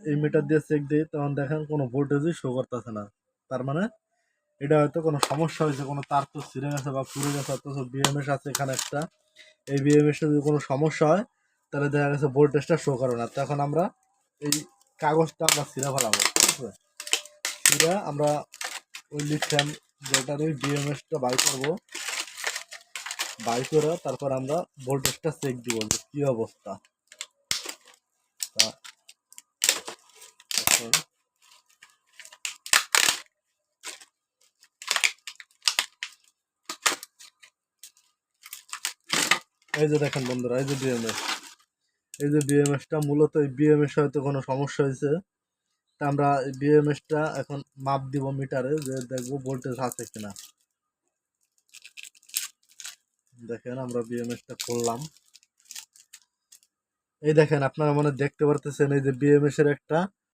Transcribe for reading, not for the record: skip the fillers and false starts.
এই মিটার দিয়ে চেক দিই, তখন দেখেন কোনো ভোল্টেজই শো করতেছে না। তার মানে এটা হয়তো কোনো সমস্যা হয়েছে, কোনো তার তো ছিঁড়ে গেছে বা পুড়ে গেছে, অথচ বিএমএস আছে এখানে একটা। এই বিএমএস যদি কোনো সমস্যা হয় তাহলে দেখা গেছে ভোল্টেজটা শো করে না। তখন আমরা এই কাগজটা আমরা ছিঁড়ে ফেলাবো, ঠিক আছে? ছিঁড়ে আমরা ওই লিথিয়াম ব্যাটারির বিএমএসটা বাই করবো। বাই করে তারপর আমরা ভোল্টেজটা চেক দিব যে কী অবস্থা। তা এখন এই যে দেখেন বন্ধুরা, এই যে বিএমএস, এই যে বিএমএসটা মূলত এই বিএমএস হয়তো কোনো সমস্যা হয়েছে। তা আমরা এই বিএমএসটা এখন মাপ দিব মিটারে, যে দেখবো ভোল্টেজ আছে কিনা। দেখেন আমরা বিএমএসটা খুললাম। এই দেখেন আপনারা মনে দেখতে পারতেছেন এই যে বিএমএস এর একটা